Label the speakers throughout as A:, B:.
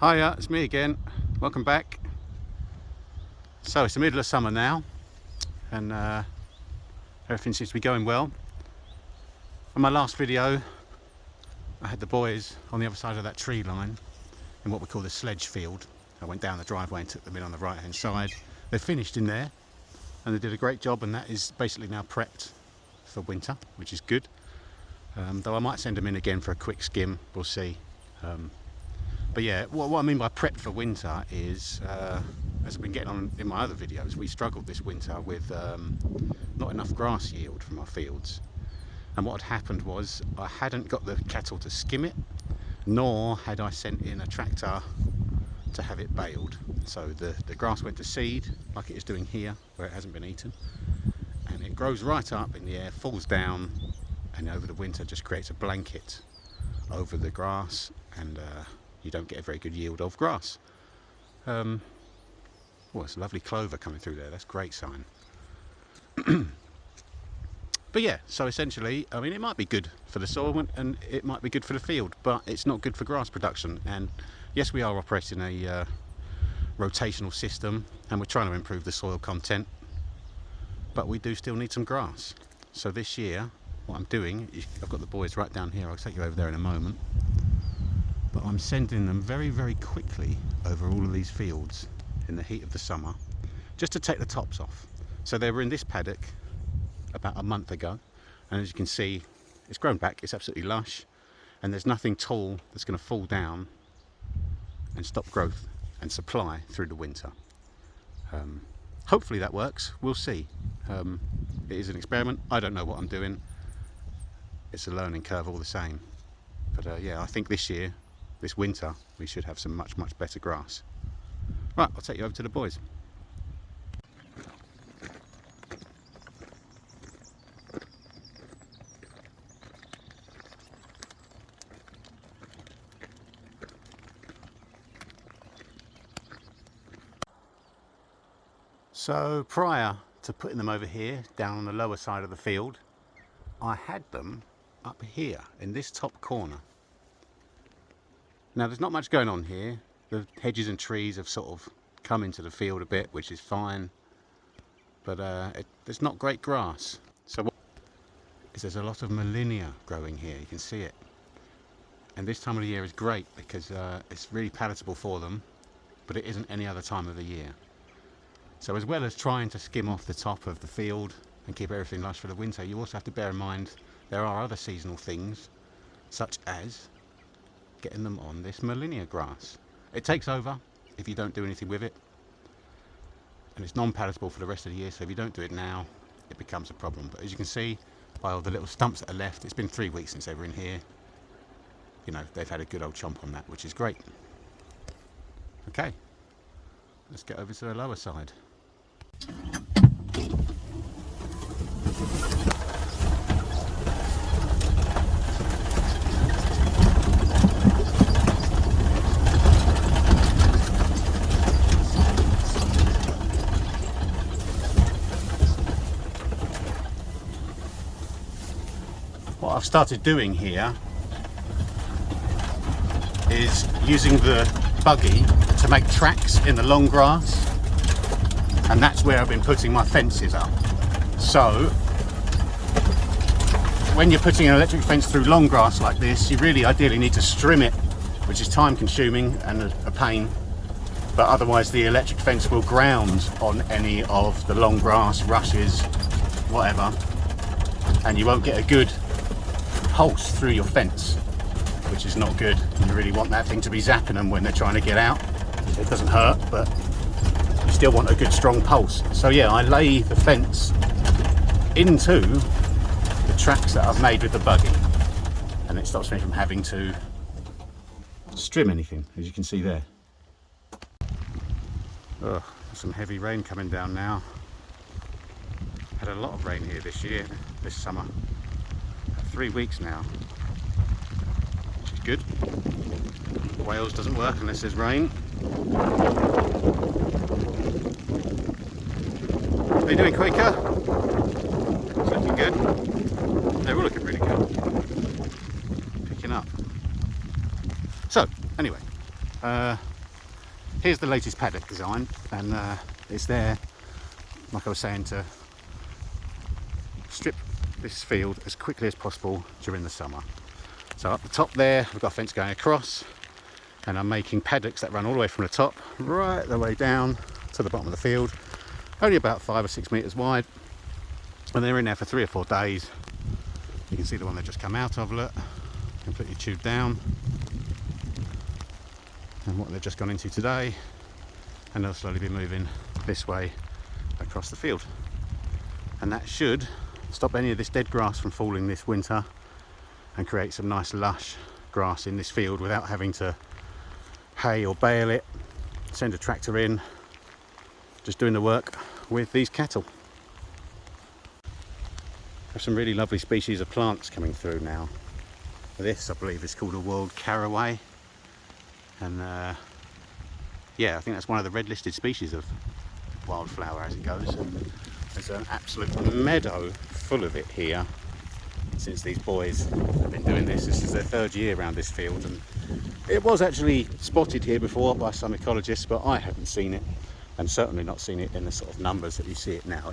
A: Hiya, it's me again. Welcome back. So it's the middle of summer now, and everything seems to be going well. On my last video, I had the boys on the other side of that tree line in what we call the sledge field. I went down the driveway and took them in on the right hand side. They finished in there and they did a great job, and that is basically now prepped for winter, which is good. Though I might send them in again for a quick skim, we'll see. But yeah, what I mean by prepped for winter is, as I've been getting on in my other videos, we struggled this winter with not enough grass yield from our fields. And what had happened was I hadn't got the cattle to skim it, nor had I sent in a tractor to have it baled. So the grass went to seed, like it is doing here, where it hasn't been eaten. And it grows right up in the air, falls down, and over the winter just creates a blanket over the grass, and you don't get a very good yield of grass. Oh, it's a lovely clover coming through there. That's a great sign. But yeah, so essentially, I mean, it might be good for the soil and it might be good for the field, but it's not good for grass production. And yes, we are operating a rotational system, and we're trying to improve the soil content, but we do still need some grass. So this year, what I'm doing is, I've got the boys right down here. I'll take you over there in a moment. But I'm sending them very, very quickly over all of these fields in the heat of the summer, just to take the tops off. So they were in this paddock about a month ago, and as you can see, it's grown back. It's absolutely lush, and there's nothing tall that's going to fall down and stop growth and supply through the winter. Hopefully that works. We'll see. It is an experiment. I don't know what I'm doing. It's a learning curve all the same. But yeah, I think this winter, we should have some much better grass. Right, I'll take you over to the boys. So prior to putting them over here, down on the lower side of the field, I had them up here in this top corner. Now there's not much going on here. The hedges and trees have sort of come into the field a bit, which is fine, but there's not great grass. So what is, there's a lot of Molinia growing here. You can see it, and this time of the year is great because it's really palatable for them, but it isn't any other time of the year. So as well as trying to skim off the top of the field and keep everything lush for the winter, you also have to bear in mind there are other seasonal things, such as getting them on this Molinia grass. It takes over if you don't do anything with it, and it's non-palatable for the rest of the year, so if you don't do it now, it becomes a problem. But as you can see by all the little stumps that are left, it's been 3 weeks since they were in here. You know, they've had a good old chomp on that, which is great. Okay, let's get over to the lower side. What I've started doing here is using the buggy to make tracks in the long grass, and that's where I've been putting my fences up. So when you're putting an electric fence through long grass like this, you really ideally need to strim it, which is time consuming and a pain, but otherwise the electric fence will ground on any of the long grass, rushes, whatever, and you won't get a good pulse through your fence, which is not good. You really want that thing to be zapping them when they're trying to get out. It doesn't hurt, but you still want a good strong pulse. So yeah, I lay the fence into the tracks that I've made with the buggy, and it stops me from having to strim anything, as you can see there. Ugh, some heavy rain coming down now. Had a lot of rain here this summer. 3 weeks now, which is good. Wales doesn't work unless there's rain. Are you doing quicker? It's looking good. They're all looking really good. Picking up. So, anyway, here's the latest paddock design, and it's there, like I was saying, to strip this field as quickly as possible during the summer. So up the top there, we've got a fence going across, and I'm making paddocks that run all the way from the top right the way down to the bottom of the field, only about 5 or 6 meters wide, and they're in there for 3 or 4 days. You can see the one they've just come out of, look, completely chewed down, and what they've just gone into today, and they'll slowly be moving this way across the field, and that should stop any of this dead grass from falling this winter and create some nice lush grass in this field without having to hay or bale it, send a tractor in, just doing the work with these cattle. There's some really lovely species of plants coming through now. This, I believe, is called a world caraway, and yeah, I think that's one of the red listed species of wildflower as it goes. And there's an absolute meadow full of it here since these boys have been doing this. This is their 3rd year around this field, and it was actually spotted here before by some ecologists, but I haven't seen it, and certainly not seen it in the sort of numbers that you see it now.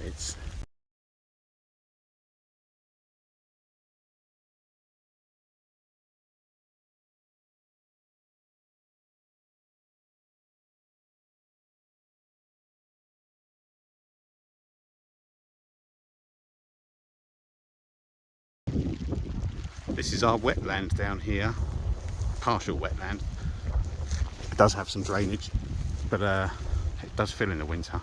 A: This is our wetland down here, partial wetland. It does have some drainage, but it does fill in the winter.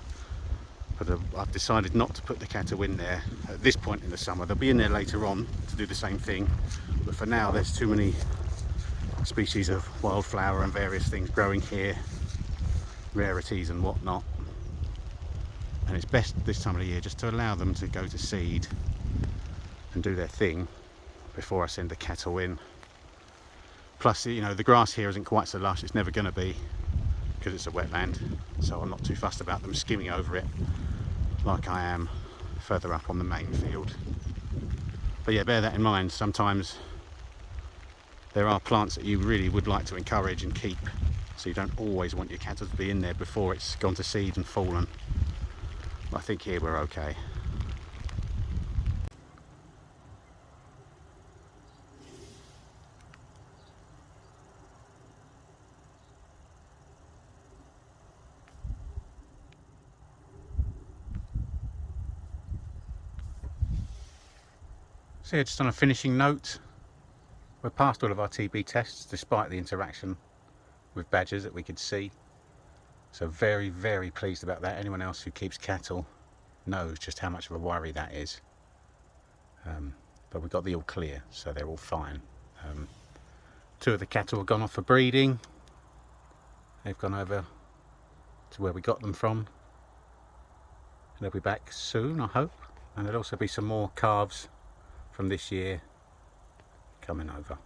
A: But I've decided not to put the cattle in there at this point in the summer. They'll be in there later on to do the same thing, but for now there's too many species of wildflower and various things growing here, rarities and whatnot, and it's best this time of the year just to allow them to go to seed and do their thing before I send the cattle in. Plus, you know, the grass here isn't quite so lush, it's never going to be, because it's a wetland, so I'm not too fussed about them skimming over it like I am further up on the main field. But yeah, bear that in mind. Sometimes there are plants that you really would like to encourage and keep, so you don't always want your cattle to be in there before it's gone to seed and fallen. But I think here we're okay. So yeah, just on a finishing note, we're past all of our TB tests despite the interaction with badgers that we could see. So very, very pleased about that. Anyone else who keeps cattle knows just how much of a worry that is. But we got the all clear, so they're all fine. 2 of the cattle have gone off for breeding. They've gone over to where we got them from. And they'll be back soon, I hope. And there'll also be some more calves from this year coming over.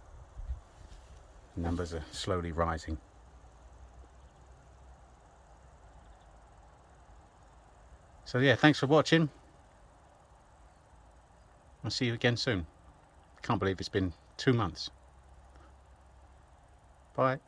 A: Numbers are slowly rising. So yeah, thanks for watching. I'll see you again soon. Can't believe it's been 2 months. Bye.